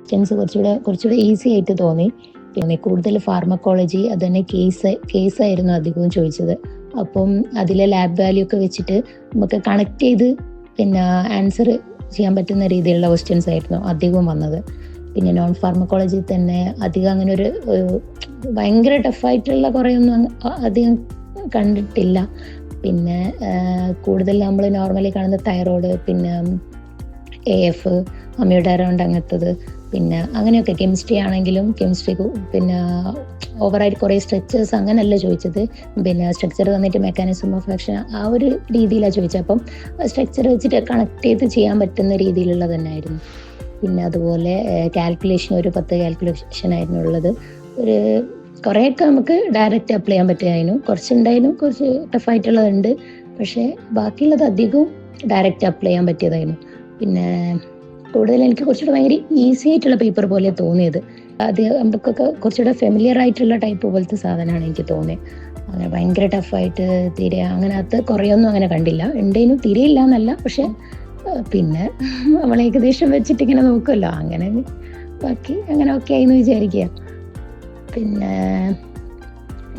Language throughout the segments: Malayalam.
ക്വസ്റ്റ്യൻസ് കുറച്ചുകൂടെ ഈസി ആയിട്ട് തോന്നി. പിന്നെ കൂടുതൽ ഫാർമക്കോളജി അത് തന്നെ കേസായിരുന്നു അധികവും ചോദിച്ചത്. അപ്പം അതിലെ ലാബ് വാല്യൂ ഒക്കെ വെച്ചിട്ട് നമുക്ക് കണക്ട് ചെയ്ത് പിന്നെ ആൻസർ ചെയ്യാൻ പറ്റുന്ന രീതിയിലുള്ള ക്വസ്റ്റ്യൻസ് ആയിരുന്നു അധികവും വന്നത്. പിന്നെ നോൺ ഫാർമക്കോളജി തന്നെ അധികം അങ്ങനെ ഒരു ഭയങ്കര ടഫായിട്ടുള്ള കുറേയൊന്നും അധികം കണ്ടിട്ടില്ല. പിന്നെ കൂടുതൽ നമ്മൾ നോർമലി കാണുന്ന തൈറോയ്ഡ്, പിന്നെ AF, അമ്യൂഡാറൗണ്ട് അങ്ങനത്തത്, പിന്നെ അങ്ങനെയൊക്കെ. കെമിസ്ട്രി ആണെങ്കിലും കെമിസ്ട്രി പിന്നെ ഓവറായിട്ട് കുറേ സ്ട്രക്ചേഴ്സ് അങ്ങനെയല്ല ചോദിച്ചത്. പിന്നെ സ്ട്രക്ചർ തന്നിട്ട് മെക്കാനിസം ഓഫ് ആക്ഷൻ ആ ഒരു രീതിയിലാണ് ചോദിച്ചത്. അപ്പം സ്ട്രക്ചർ വെച്ചിട്ട് കണക്ട് ചെയ്ത് ചെയ്യാൻ പറ്റുന്ന രീതിയിലുള്ള തന്നെ ആയിരുന്നു. പിന്നെ അതുപോലെ കാൽക്കുലേഷൻ ഒരു 10 കാൽക്കുലേഷൻ ആയിരുന്നു ഉള്ളത്. ഒരു കുറേയൊക്കെ നമുക്ക് ഡയറക്റ്റ് അപ്ലൈ ചെയ്യാൻ പറ്റുമായിരുന്നു. കുറച്ചുണ്ടായിരുന്നു, കുറച്ച് ടഫായിട്ടുള്ളതുണ്ട്. പക്ഷേ ബാക്കിയുള്ളത് അധികവും ഡയറക്റ്റ് അപ്ലൈ ചെയ്യാൻ പറ്റിയതായിരുന്നു. പിന്നെ കൂടുതൽ എനിക്ക് കുറച്ചുകൂടെ ഭയങ്കര ഈസി ആയിട്ടുള്ള പേപ്പർ പോലെ തോന്നിയത്. അത് നമുക്കൊക്കെ കുറച്ചുകൂടെ ഫെമിലിയർ ആയിട്ടുള്ള ടൈപ്പ് പോലത്തെ സാധനമാണ് എനിക്ക് തോന്നിയത്. അങ്ങനെ ഭയങ്കര ടഫായിട്ട് തീരെ അങ്ങനകത്ത് കുറേയൊന്നും അങ്ങനെ കണ്ടില്ല. ഉണ്ടേനും തീരെ ഇല്ല എന്നല്ല, പക്ഷെ പിന്നെ നമ്മൾ ഏകദേശം വെച്ചിട്ട് ഇങ്ങനെ നോക്കുമല്ലോ, അങ്ങനെ ബാക്കി അങ്ങനെ ഓക്കെ ആയിന്ന് വിചാരിക്കുക. പിന്നെ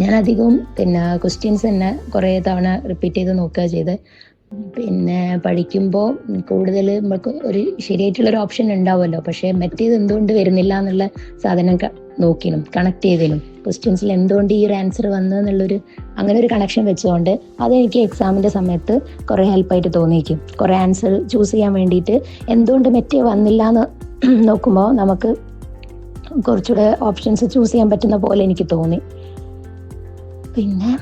ഞാനധികവും പിന്നെ ക്വസ്റ്റ്യൻസ് തന്നെ കുറേ തവണ റിപ്പീറ്റ് ചെയ്ത് നോക്കുക ചെയ്ത്. പിന്നെ പഠിക്കുമ്പോൾ കൂടുതൽ നമുക്ക് ഒരു ശരിയായിട്ടുള്ളൊരു ഓപ്ഷൻ ഉണ്ടാവുമല്ലോ, പക്ഷേ മറ്റേത് എന്തുകൊണ്ട് വരുന്നില്ല എന്നുള്ള സാധനം നോക്കിനും കണക്ട് ചെയ്തതിനും ക്വസ്റ്റ്യൻസിൽ എന്തുകൊണ്ട് ഈ ഒരു ആൻസർ വന്നതെന്നുള്ളൊരു അങ്ങനെ ഒരു കണക്ഷൻ വെച്ചുകൊണ്ട് അതെനിക്ക് എക്സാമിൻ്റെ സമയത്ത് കുറേ ഹെൽപ്പായിട്ട് തോന്നിയിരിക്കും. കുറേ ആൻസർ ചൂസ് ചെയ്യാൻ വേണ്ടിയിട്ട് എന്തുകൊണ്ട് മറ്റേ വന്നില്ല എന്ന് നോക്കുമ്പോൾ നമുക്ക് കുറച്ചുകൂടെ ഓപ്ഷൻസ് ചൂസ് ചെയ്യാൻ പറ്റുന്ന പോലെ എനിക്ക് തോന്നി. പിന്നെ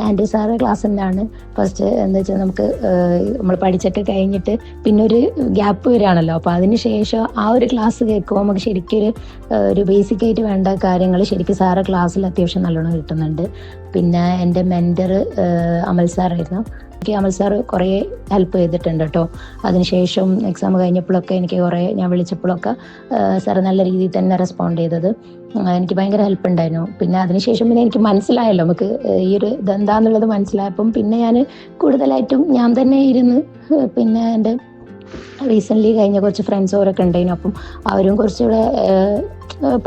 ആൻഡ്രൂ സാറ് ക്ലാസ് തന്നെയാണ് ഫസ്റ്റ്. എന്താ വെച്ചാൽ നമുക്ക് നമ്മൾ പഠിച്ചൊക്കെ കഴിഞ്ഞിട്ട് പിന്നെ ഒരു ഗ്യാപ്പ് വരികയാണല്ലോ, അപ്പോൾ അതിന് ശേഷം ആ ഒരു ക്ലാസ് കേൾക്കുമ്പോൾ നമുക്ക് ശരിക്കും ഒരു ബേസിക്കായിട്ട് വേണ്ട കാര്യങ്ങൾ ശരിക്കും സാറ് ക്ലാസ്സിൽ അത്യാവശ്യം നല്ലോണം കിട്ടുന്നുണ്ട്. പിന്നെ എൻ്റെ മെൻറ്റർ അമൽ സാറായിരുന്നു. എനിക്ക് അമൽ സാറ് കുറേ ഹെൽപ്പ് ചെയ്തിട്ടുണ്ട് കേട്ടോ. അതിനുശേഷം എക്സാം കഴിഞ്ഞപ്പോഴൊക്കെ എനിക്ക് ഞാൻ വിളിച്ചപ്പോഴൊക്കെ സാറ് നല്ല രീതിയിൽ തന്നെ റെസ്പോണ്ട് ചെയ്തത്. എനിക്ക് ഭയങ്കര ഹെൽപ്പ് ഉണ്ടായിരുന്നു. പിന്നെ അതിനുശേഷം പിന്നെ എനിക്ക് മനസ്സിലായല്ലോ നമുക്ക് ഈ ഒരു ഇതെന്താന്നുള്ളത് മനസ്സിലായപ്പം പിന്നെ ഞാൻ കൂടുതലായിട്ടും ഞാൻ തന്നെ ഇരുന്ന് പിന്നെ എൻ്റെ റീസെൻ്റ്ലി കഴിഞ്ഞ കുറച്ച് ഫ്രണ്ട്സ് അവരൊക്കെ ഉണ്ടായിരുന്നു. അപ്പം അവരും കുറച്ചുകൂടെ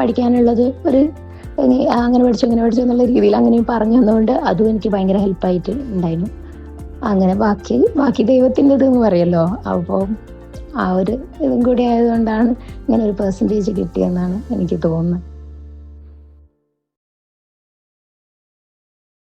പഠിക്കാനുള്ളത് ഒരു അങ്ങനെ പഠിച്ചു ഇങ്ങനെ പഠിച്ചു എന്നുള്ള രീതിയിൽ അങ്ങനെയും പറഞ്ഞു തന്നുകൊണ്ട് അതും എനിക്ക് ഭയങ്കര ഹെൽപ്പായിട്ട് ഉണ്ടായിരുന്നു. അങ്ങനെ ബാക്കി ദൈവത്തിൻ്റെ ഇതെന്ന് പറയുമല്ലോ, അപ്പോൾ ആ ഒരു ഇതും കൂടി ആയതുകൊണ്ടാണ് ഇങ്ങനെ ഒരു പെർസെൻറ്റേജ് കിട്ടിയെന്നാണ് എനിക്ക് തോന്നുന്നത്.